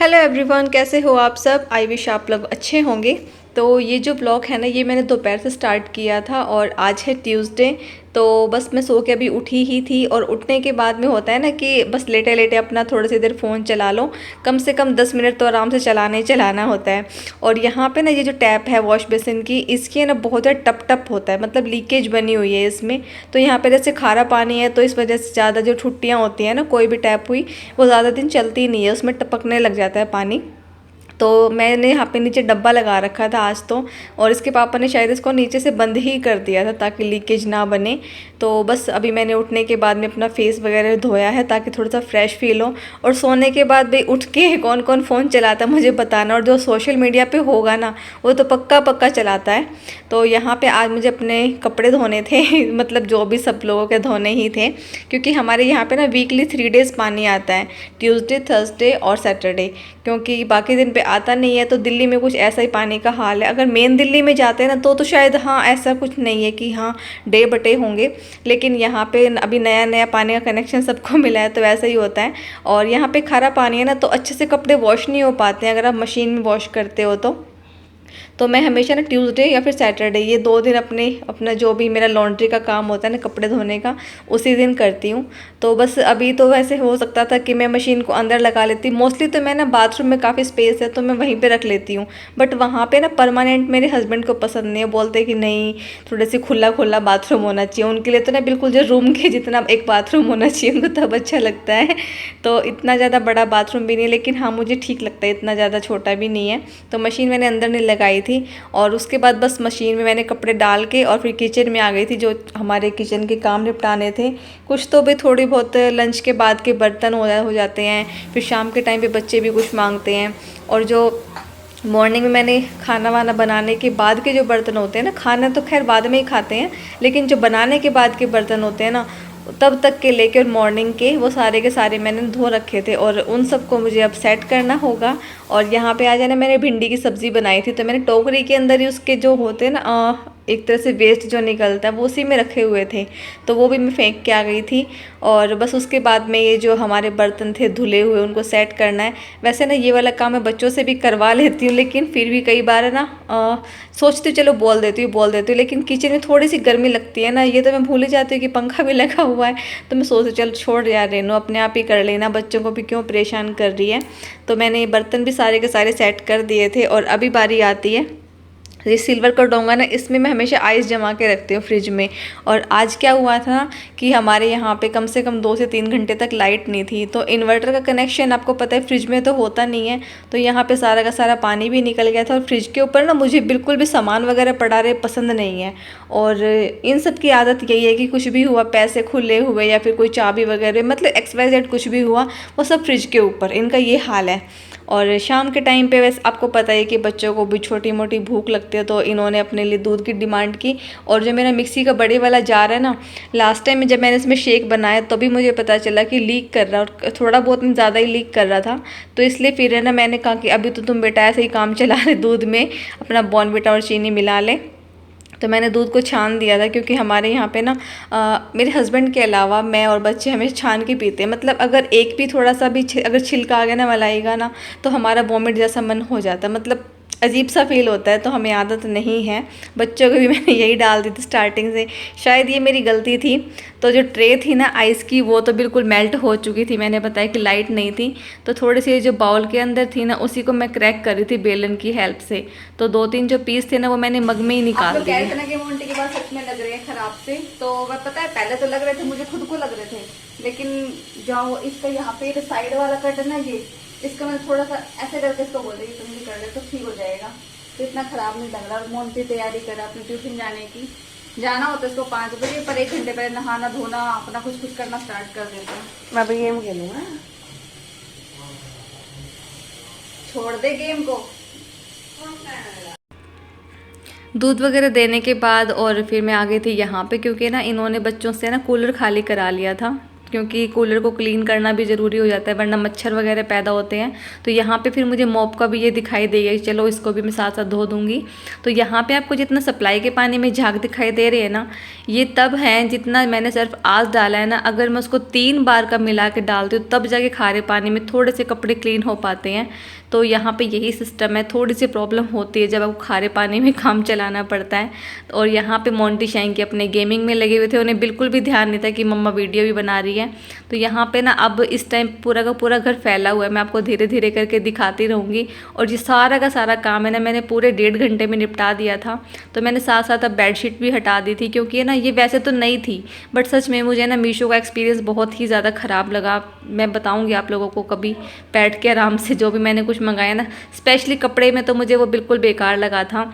Hello everyone, कैसे हो आप सब। आई विश आप लोग अच्छे होंगे। तो ये जो ब्लॉग है ना, ये मैंने दोपहर से स्टार्ट किया था और आज है ट्यूसडे। तो बस मैं सो के अभी उठी ही थी और उठने के बाद में होता है ना कि बस लेटे लेटे अपना थोड़ी सी देर फ़ोन चला लो। कम से कम 10 मिनट तो आराम से चलाना ही चलाना होता है। और यहाँ पे ना ये जो टैप है वॉश बेसिन की, इसकी ना बहुत ज़्यादा टप टप होता है, मतलब लीकेज बनी हुई है इसमें। तो यहाँ पे जैसे खारा पानी है तो इस वजह से ज़्यादा जो छुट्टियाँ होती हैं ना, कोई भी टैप हुई वो ज़्यादा दिन चलती नहीं है, उसमें टपकने लग जाता है पानी। तो मैंने यहाँ पे नीचे डब्बा लगा रखा था आज तो, और इसके पापा ने शायद इसको नीचे से बंद ही कर दिया था ताकि लीकेज ना बने। तो बस अभी मैंने उठने के बाद में अपना फेस वगैरह धोया है ताकि थोड़ा सा फ्रेश फील हो। और सोने के बाद भी उठ के कौन कौन फ़ोन चलाता है मुझे बताना, और जो सोशल मीडिया पे होगा ना वो तो पक्का पक्का चलाता है। तो यहाँ पे आज मुझे अपने कपड़े धोने थे मतलब जो भी सब लोगों के धोने ही थे, क्योंकि हमारे यहाँ पे ना वीकली 3 डेज़ पानी आता है, ट्यूसडे, थर्सडे और सैटरडे। क्योंकि बाकी दिन पे आता नहीं है। तो दिल्ली में कुछ ऐसा ही पानी का हाल है। अगर मेन दिल्ली में जाते हैं ना तो शायद हाँ ऐसा कुछ नहीं है कि हाँ डे बटे होंगे, लेकिन यहाँ पे अभी नया नया पानी का कनेक्शन सबको मिला है तो वैसा ही होता है। और यहाँ पे खारा पानी है ना तो अच्छे से कपड़े वॉश नहीं हो पाते हैं अगर आप मशीन में वॉश करते हो तो मैं हमेशा ना ट्यूसडे या फिर सैटरडे, ये 2 दिन अपना जो भी मेरा लॉन्ड्री का काम होता है ना, कपड़े धोने का, उसी दिन करती हूँ। तो बस अभी तो वैसे हो सकता था कि मैं मशीन को अंदर लगा लेती, मोस्टली तो मैं ना बाथरूम में काफ़ी स्पेस है तो मैं वहीं पे रख लेती हूँ। बट वहाँ पे ना परमानेंट मेरे हस्बैंड को पसंद नहीं है, बोलते कि नहीं थोड़े से खुला खुला बाथरूम होना चाहिए उनके लिए। तो ना बिल्कुल जो रूम के जितना एक बाथरूम होना चाहिए उनको तब अच्छा लगता है। तो इतना ज़्यादा बड़ा बाथरूम भी नहीं, लेकिन हाँ मुझे ठीक लगता है, इतना ज़्यादा छोटा भी नहीं है। तो मशीन मैंने अंदर नहीं लगाई थी और उसके बाद बस मशीन में मैंने कपड़े डाल के और फिर किचन में आ गई थी, जो हमारे किचन के काम निपटाने थे। कुछ तो भी थोड़ी बहुत लंच के बाद के बर्तन हो जाते हैं, फिर शाम के टाइम पे बच्चे भी कुछ मांगते हैं। और जो मॉर्निंग में मैंने खाना वाना बनाने के बाद के जो बर्तन होते हैं ना, खाना तो खैर बाद में ही खाते हैं, लेकिन जो बनाने के बाद के बर्तन होते हैं ना तब तक के लेके और मॉर्निंग के, वो सारे के सारे मैंने धो रखे थे और उन सबको मुझे अब सेट करना होगा। और यहाँ पे आ जाना, मैंने भिंडी की सब्ज़ी बनाई थी तो मैंने टोकरी के अंदर ही उसके जो होते हैं ना एक तरह से वेस्ट जो निकलता है वो उसी में रखे हुए थे, तो वो भी मैं फेंक के आ गई थी। और बस उसके बाद में ये जो हमारे बर्तन थे धुले हुए उनको सेट करना है। वैसे ना ये वाला काम मैं बच्चों से भी करवा लेती हूँ, लेकिन फिर भी कई बार है ना सोचती हूँ चलो बोल देती हूँ, लेकिन किचन में थोड़ी सी गर्मी लगती है ना, ये तो मैं भूल ही जाती हूँ कि पंखा भी लगा हुआ है। तो मैं सोचती चल छोड़ यार रेनू, अपने आप ही कर लेना, बच्चों को भी क्यों परेशान कर रही है। तो मैंने ये बर्तन भी सारे के सारे सेट कर दिए थे। और अभी बारी आती है ये सिल्वर का डोंगा ना, इसमें मैं हमेशा आइस जमा के रखती हूँ फ्रिज में। और आज क्या हुआ था कि हमारे यहाँ पे कम से कम 2 से 3 घंटे तक लाइट नहीं थी, तो इन्वर्टर का कनेक्शन आपको पता है फ्रिज में तो होता नहीं है। तो यहाँ पे सारा का सारा पानी भी निकल गया था और फ्रिज के ऊपर ना मुझे बिल्कुल भी सामान वगैरह पड़ा रहे पसंद नहीं है। और इन सब की आदत यही है कि कुछ भी हुआ, पैसे खुले हुए या फिर कोई चाबी वगैरह, मतलब XYZ कुछ भी हुआ वो सब फ्रिज के ऊपर, इनका ये हाल है। और शाम के टाइम पे वैसे आपको पता है कि बच्चों को भी छोटी मोटी भूख लगती है, तो इन्होंने अपने लिए दूध की डिमांड की। और जो मेरा मिक्सी का बड़े वाला जार है ना, लास्ट टाइम जब मैंने इसमें शेक बनाया तो भी मुझे पता चला कि लीक कर रहा, और थोड़ा बहुत ज़्यादा ही लीक कर रहा था। तो इसलिए फिर है ना मैंने कहा कि अभी तो तुम बेटा ऐसे ही काम चला रहे, दूध में अपना बॉर्नविटा और चीनी मिला ले। तो मैंने दूध को छान दिया था, क्योंकि हमारे यहाँ पे ना मेरे हस्बैंड के अलावा मैं और बच्चे हमेशा छान के पीते हैं। मतलब अगर एक भी थोड़ा सा भी अगर छिलका आ गया ना मलाई का ना, तो हमारा वॉमिट जैसा मन हो जाता है, मतलब अजीब सा फील होता है। तो हमें आदत नहीं है। बच्चों को भी मैंने यही डाल दी थी स्टार्टिंग से, शायद ये मेरी गलती थी। तो जो ट्रे थी ना आइस की, वो तो बिल्कुल मेल्ट हो चुकी थी, मैंने बताया कि लाइट नहीं थी। तो थोड़ी सी जो बाउल के अंदर थी ना उसी को मैं क्रैक कर रही थी बेलन की हेल्प से। तो 2-3 जो पीस थे ना वो मैंने मग में ही निकाल दिए। आप लोग कि मोंटी के बाद सच में लग रहे हैं खराब से, तो वह पता है पहले तो लग रहे थे, मुझे खुद को लग रहे थे, लेकिन जो इसका यहाँ पे साइड वाला कट है ना, ये इसका मैं थोड़ा सा ऐसे करके इसको बोल रही तुम भी कर ले तो ठीक हो जाएगा। तो इतना ख़राब नहीं लग रहा। और मोंटी तैयारी करा अपने ट्यूशन जाने की, जाना होता है इसको 5 बजे, पर 1 घंटे पहले नहाना धोना अपना कुछ करना स्टार्ट कर देते हैं। मैं भी गेम खेलूँगा, छोड़ दे गेम को। दूध वगैरह देने के बाद और फिर मैं आ गई थी यहाँ पे, क्योंकि ना इन्होंने बच्चों से ना कूलर खाली करा लिया था, क्योंकि कूलर को क्लीन करना भी ज़रूरी हो जाता है, वरना मच्छर वगैरह पैदा होते हैं। तो यहाँ पे फिर मुझे मॉप का भी ये दिखाई देगा, चलो इसको भी मैं साथ साथ धो दूँगी। तो यहाँ पे आपको जितना सप्लाई के पानी में झाग दिखाई दे रही है ना, ये तब है जितना मैंने सिर्फ आज डाला है ना। अगर मैं उसको 3 बार का मिला के डालती हूँ तब जाके खारे पानी में थोड़े से कपड़े क्लीन हो पाते हैं। तो यहाँ पे यही सिस्टम है। थोड़ी सी प्रॉब्लम होती है जब आपको खारे पानी में काम चलाना पड़ता है। और यहाँ पे मोंटी शैंकी अपने गेमिंग में लगे हुए थे, उन्हें बिल्कुल भी ध्यान नहीं था कि मम्मा वीडियो भी बना रही है। तो यहाँ पे ना अब इस टाइम पूरा का पूरा घर फैला हुआ है, मैं आपको धीरे धीरे करके दिखाती रहूँगी। और ये सारा का सारा काम है ना मैंने पूरे 1.5 घंटे में निपटा दिया था। तो मैंने साथ साथ अब बेडशीट भी हटा दी थी, क्योंकि ना ये वैसे तो नई थी, बट सच में मुझे ना मीशो का एक्सपीरियंस बहुत ही ज़्यादा ख़राब लगा। मैं बताऊँगी आप लोगों को कभी बैठ के आराम से, जो भी मैंने कुछ मंगाया ना, स्पेशली कपड़े में तो मुझे वो बिल्कुल बेकार लगा था।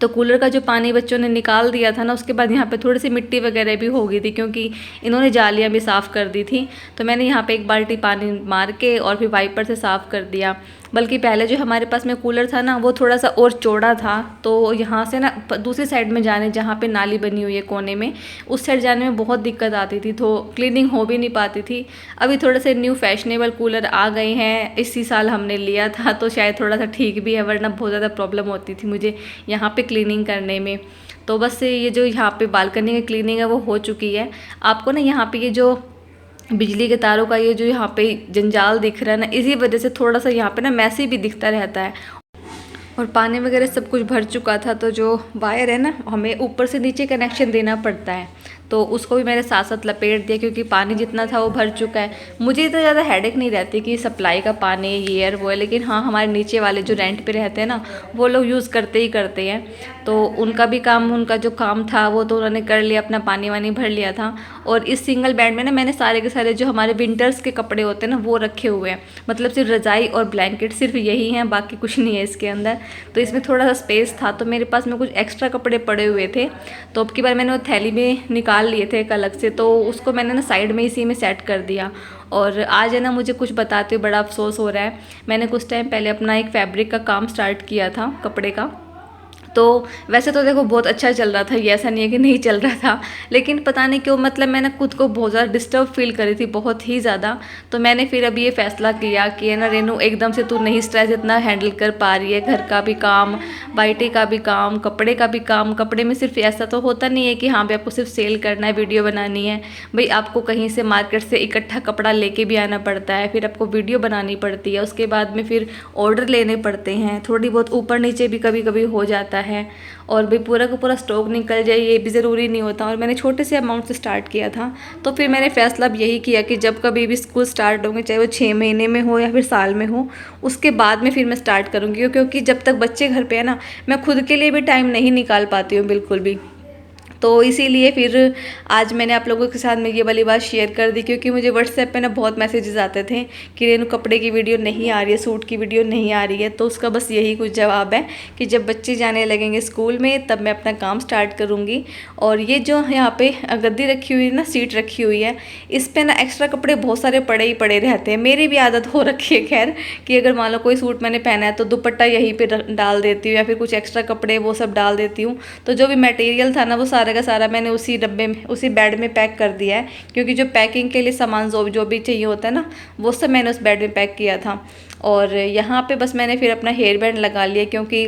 तो कूलर का जो पानी बच्चों ने निकाल दिया था ना, उसके बाद यहाँ पे थोड़ी सी मिट्टी वगैरह भी हो गई थी, क्योंकि इन्होंने जालियाँ भी साफ़ कर दी थी। तो मैंने यहाँ पे 1 बाल्टी पानी मार के और फिर वाइपर से साफ़ कर दिया। बल्कि पहले जो हमारे पास में कूलर था ना, वो थोड़ा सा और चौड़ा था, तो यहाँ से ना दूसरी साइड में जाने, जहाँ पे नाली बनी हुई है कोने में, उस साइड जाने में बहुत दिक्कत आती थी, तो क्लीनिंग हो भी नहीं पाती थी। अभी थोड़े से न्यू फैशनेबल कूलर आ गए हैं, इसी साल हमने लिया था, तो शायद थोड़ा सा ठीक भी है, वरना बहुत ज़्यादा प्रॉब्लम होती थी मुझे यहाँ पे क्लीनिंग करने में। तो बस ये जो यहाँ पे बालकनी की क्लीनिंग है वो हो चुकी है। आपको ना यहाँ पे ये जो बिजली के तारों का ये जो यहाँ पे जंजाल दिख रहा है ना, इसी वजह से थोड़ा सा यहाँ पे ना मैसी भी दिखता रहता है। और पानी वगैरह सब कुछ भर चुका था, तो जो वायर है ना, हमें ऊपर से नीचे कनेक्शन देना पड़ता है, तो उसको भी मैंने साथ साथ लपेट दिया, क्योंकि पानी जितना था वो भर चुका है। मुझे इतना ज़्यादा हेडेक नहीं रहती कि सप्लाई का पानी ये है वो है, लेकिन हाँ हमारे नीचे वाले जो रेंट पे रहते हैं ना, वो लोग यूज़ करते ही करते हैं, तो उनका भी काम, उनका जो काम था वो तो उन्होंने कर लिया, अपना पानी वानी भर लिया था। और इस सिंगल बेड में ना मैंने सारे के सारे जो हमारे विंटर्स के कपड़े होते हैं ना, वो रखे हुए हैं। मतलब सिर्फ रज़ाई और ब्लैंकेट सिर्फ यही हैं, बाकी कुछ नहीं है इसके अंदर। तो इसमें थोड़ा सा स्पेस था, तो मेरे पास में कुछ एक्स्ट्रा कपड़े पड़े हुए थे, तो अब की बार मैंने वो थैली में निकाल लिए थे एक अलग से, तो उसको मैंने ना साइड में इसी में सेट कर दिया। और आज है ना मुझे कुछ बताते हुए बड़ा अफसोस हो रहा है। मैंने कुछ टाइम पहले अपना एक फैब्रिक का काम स्टार्ट किया था, कपड़े का। तो वैसे तो देखो बहुत अच्छा चल रहा था, ये ऐसा नहीं है कि नहीं चल रहा था, लेकिन पता नहीं क्यों मतलब मैंने खुद को बहुत ज़्यादा डिस्टर्ब फील करी थी, बहुत ही ज़्यादा। तो मैंने फिर अभी ये फैसला किया कि है ना रेनू, एकदम से तू नहीं स्ट्रेस इतना हैंडल कर पा रही है, घर का भी काम, बाइटे का भी काम, कपड़े का भी काम। कपड़े में सिर्फ ऐसा तो होता नहीं है कि हाँ भाई आपको सिर्फ सेल करना है, वीडियो बनानी है, भाई आपको कहीं से मार्केट से इकट्ठा कपड़ा लेके भी आना पड़ता है, फिर आपको वीडियो बनानी पड़ती है, उसके बाद में फिर ऑर्डर लेने पड़ते हैं, थोड़ी बहुत ऊपर नीचे भी कभी कभी हो जाता है। और भाई पूरा का पूरा स्टॉक निकल जाए ये भी ज़रूरी नहीं होता। और मैंने छोटे से अमाउंट से स्टार्ट किया था, तो फिर मैंने फैसला अब यही किया कि जब कभी भी स्कूल स्टार्ट होंगे, चाहे वो 6 महीने में हो या फिर साल में हो, उसके बाद में फिर मैं स्टार्ट करूँगी, क्योंकि जब तक बच्चे घर पे है ना, मैं खुद के लिए भी टाइम नहीं निकाल पाती हूँ बिल्कुल भी। तो इसीलिए फिर आज मैंने आप लोगों के साथ में ये वाली बात शेयर कर दी, क्योंकि मुझे व्हाट्सएप पे ना बहुत मैसेजेस आते थे कि रेनू कपड़े की वीडियो नहीं आ रही है, सूट की वीडियो नहीं आ रही है। तो उसका बस यही कुछ जवाब है कि जब बच्चे जाने लगेंगे स्कूल में, तब मैं अपना काम स्टार्ट करूँगी। और ये जो यहाँ पे गद्दी रखी हुई है ना, सीट रखी हुई है, इस पर ना एक्स्ट्रा कपड़े बहुत सारे पड़े ही पड़े रहते हैं। मेरी भी आदत हो रखी है खैर, कि अगर मान लो कोई सूट मैंने पहना है तो दुपट्टा यहीं पर डाल देती हूँ, या फिर कुछ एक्स्ट्रा कपड़े वो सब डाल देती हूँ। तो जो भी मटेरियल था ना, वो सारा का सारा मैंने उसी डब्बे में, उसी बेड में पैक कर दिया है, क्योंकि जो पैकिंग के लिए सामान जो भी चाहिए होता है ना, वो सब मैंने उस बेड में पैक किया था। और यहाँ पे बस मैंने फिर अपना हेयर बैंड लगा लिया, क्योंकि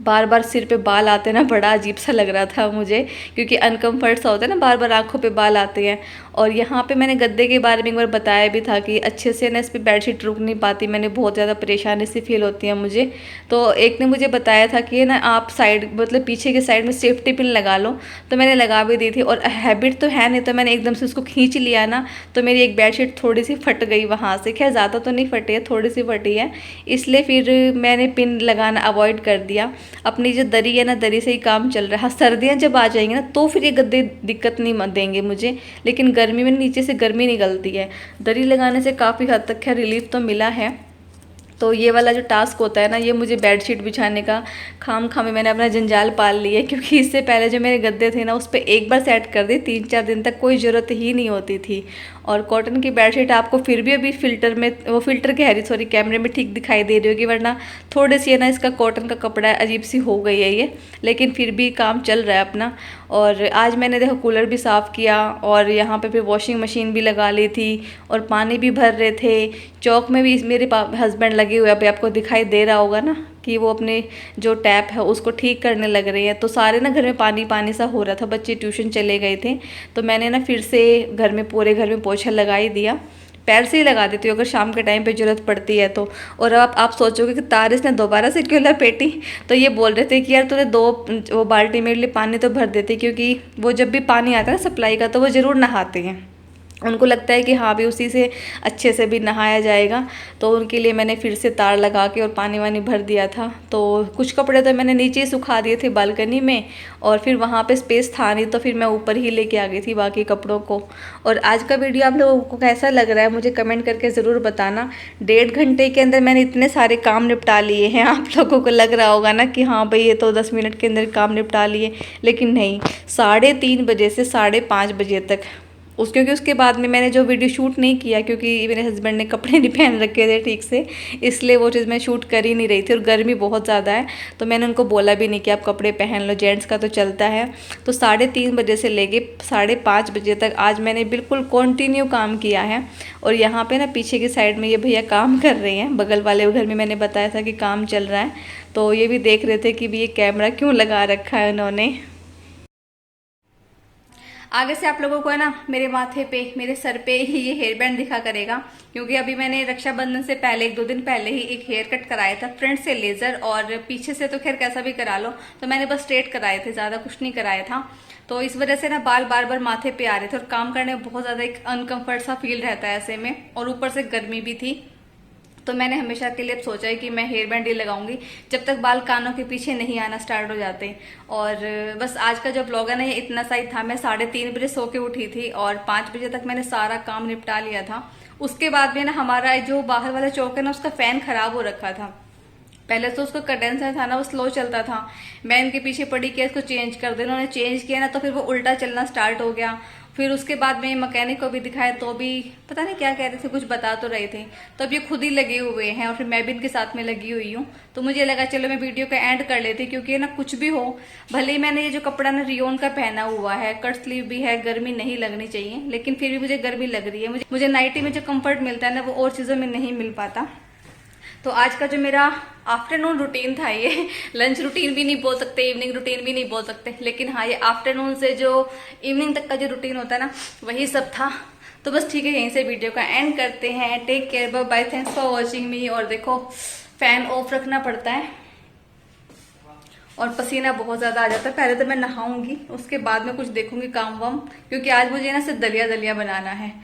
बार बार सिर पे बाल आते ना, बड़ा अजीब सा लग रहा था मुझे, क्योंकि अनकम्फर्ट सा होता है ना, बार बार आंखों पे बाल आते हैं। और यहाँ पे मैंने गद्दे के बारे में एक बार बताया भी था कि अच्छे से ना इस पर बेडशीट रुक नहीं पाती, मैंने बहुत ज़्यादा परेशानी सी फील होती है मुझे। तो एक ने मुझे बताया था कि ना आप साइड, मतलब पीछे के साइड में सेफ्टी पिन लगा लो, तो मैंने लगा भी दी थी। और हैबिट तो है नहीं, तो मैंने एकदम से उसको खींच लिया ना, तो मेरी एक बेडशीट थोड़ी सी फट गई वहाँ से। खैर ज़्यादा तो नहीं फटी है, थोड़ी सी फटी है, इसलिए फिर मैंने पिन लगाना अवॉइड कर दिया। अपनी जो दरी है ना, दरी से ही काम चल रहा है। हाँ, सर्दियाँ जब आ जाएंगी ना, तो फिर ये गद्दे दिक्कत नहीं देंगे मुझे, लेकिन गर्मी में नीचे से गर्मी निकलती है। दरी लगाने से काफ़ी हद तक खैर रिलीफ तो मिला है। तो ये वाला जो टास्क होता है ना, ये मुझे बेडशीट बिछाने का खाम में मैंने अपना जंजाल पाल लिया है, क्योंकि इससे पहले जो मेरे गद्दे थे ना, उस पर एक बार सेट कर दी, 3-4 दिन तक कोई ज़रूरत ही नहीं होती थी। और कॉटन की बेडशीट आपको फिर भी अभी फिल्टर में, वो फिल्टर कह रही सॉरी, कैमरे में ठीक दिखाई दे रही होगी, वरना थोड़ी सी है ना, इसका कॉटन का कपड़ा अजीब सी हो गई है ये, लेकिन फिर भी काम चल रहा है अपना। और आज मैंने देखो कूलर भी साफ़ किया, और यहाँ पे फिर वॉशिंग मशीन भी लगा ली थी, और पानी भी भर रहे थे। चौक में भी मेरे हस्बैंड लगे हुए, अभी आपको दिखाई दे रहा होगा ना कि वो अपने जो टैप है उसको ठीक करने लग रही है। तो सारे ना घर में पानी पानी सा हो रहा था, बच्चे ट्यूशन चले गए थे, तो मैंने ना फिर से घर में, पूरे घर में पोछा लगा ही दिया। पैर से ही लगा देती हूँ अगर शाम के टाइम पे ज़रूरत पड़ती है तो। और अब आप सोचोगे कि तारिस ने दोबारा से क्यों लपेटी, तो ये बोल रहे थे कि यार तूने 2 वो बाल्टी मेरे लिए पानी तो भर देती, क्योंकि वो जब भी पानी आता है ना सप्लाई का तो वो ज़रूर नहाते हैं, उनको लगता है कि हाँ भी उसी से अच्छे से भी नहाया जाएगा। तो उनके लिए मैंने फिर से तार लगा के और पानी वानी भर दिया था। तो कुछ कपड़े तो मैंने नीचे ही सुखा दिए थे बालकनी में, और फिर वहाँ पे स्पेस था नहीं तो फिर मैं ऊपर ही लेके आ गई थी बाकी कपड़ों को। और आज का वीडियो आप लोगों को कैसा लग रहा है मुझे कमेंट करके ज़रूर बताना। 1.5 घंटे के अंदर मैंने इतने सारे काम निपटा लिए हैं। आप लोगों को लग रहा होगा ना कि हाँ भाई ये तो 10 मिनट के अंदर काम निपटा लिए, लेकिन नहीं, 3:30 बजे से 5:30 बजे तक क्योंकि उसके बाद में मैंने जो वीडियो शूट नहीं किया, क्योंकि मेरे हस्बैंड ने कपड़े नहीं पहन रखे थे ठीक से, इसलिए वो चीज़ मैं शूट कर ही नहीं रही थी। और गर्मी बहुत ज़्यादा है तो मैंने उनको बोला भी नहीं कि आप कपड़े पहन लो, जेंट्स का तो चलता है। तो 3:30 बजे से लेके 5:30 बजे तक आज मैंने बिल्कुल कंटिन्यू काम किया है। और यहाँ पे ना पीछे की साइड में ये भैया काम कर रहे हैं, बगल वाले घर में मैंने बताया था कि काम चल रहा है, तो ये भी देख रहे थे कि भी ये कैमरा क्यों लगा रखा है उन्होंने। आगे से आप लोगों को है ना मेरे माथे पे, मेरे सर पे ही ये हेयर बैंड दिखा करेगा, क्योंकि अभी मैंने रक्षाबंधन से पहले 1-2 दिन पहले ही एक हेयर कट कराया था, फ्रंट से लेजर और पीछे से तो खैर कैसा भी करा लो, तो मैंने बस स्ट्रेट कराए थे, ज्यादा कुछ नहीं कराया था। तो इस वजह से ना बाल बार बार माथे पे आ रहे थे और काम करने में बहुत ज्यादा एक अनकंफर्ट सा फील रहता है ऐसे में, और ऊपर से गर्मी भी थी। तो मैंने हमेशा के लिए सोचा है कि मैं हेयर बैंड ही लगाऊंगी जब तक बाल कानों के पीछे नहीं आना स्टार्ट हो जाते। और बस आज का जो ब्लॉग है ना ये इतना सा ही था। मैं 3:30 बजे सो के उठी थी और 5 बजे तक मैंने सारा काम निपटा लिया था। उसके बाद में ना हमारा जो बाहर वाला चौक है ना उसका फैन खराब हो रखा था। पहले तो उसका कंडेंसर था ना वो स्लो चलता था, मैं इनके पीछे पड़ी कि इसको चेंज कर दे, उन्होंने चेंज किया ना तो फिर वो उल्टा चलना स्टार्ट हो गया। फिर उसके बाद में मैकेनिक को भी दिखाया तो भी पता नहीं क्या कह रहे थे, कुछ बता तो रहे थे। तो अब ये खुद ही लगे हुए हैं और फिर मैं भी इनके साथ में लगी हुई हूँ। तो मुझे लगा चलो मैं वीडियो का एंड कर लेती, क्योंकि ना कुछ भी हो, भले ही मैंने ये जो कपड़ा ना रियोन का पहना हुआ है, कट स्लीव भी है, गर्मी नहीं लगनी चाहिए, लेकिन फिर भी मुझे गर्मी लग रही है। मुझे नाइटी में जो कम्फर्ट मिलता है ना वो और चीज़ों में नहीं मिल पाता। तो आज का जो मेरा आफ्टरनून रूटीन था, ये लंच रूटीन भी नहीं बोल सकते, इवनिंग रूटीन भी नहीं बोल सकते, लेकिन हाँ ये आफ्टरनून से जो इवनिंग तक का जो रूटीन होता है ना वही सब था। तो बस ठीक है, यहीं से वीडियो का एंड करते हैं। Take care, bye bye, thanks for watching me. और देखो फैन ऑफ रखना पड़ता है और पसीना बहुत ज्यादा आ जाता है। पहले तो मैं नहाऊंगी, उसके बाद में कुछ देखूंगी काम वाम, क्योंकि आज मुझे ना सिर्फ दलिया दलिया बनाना है।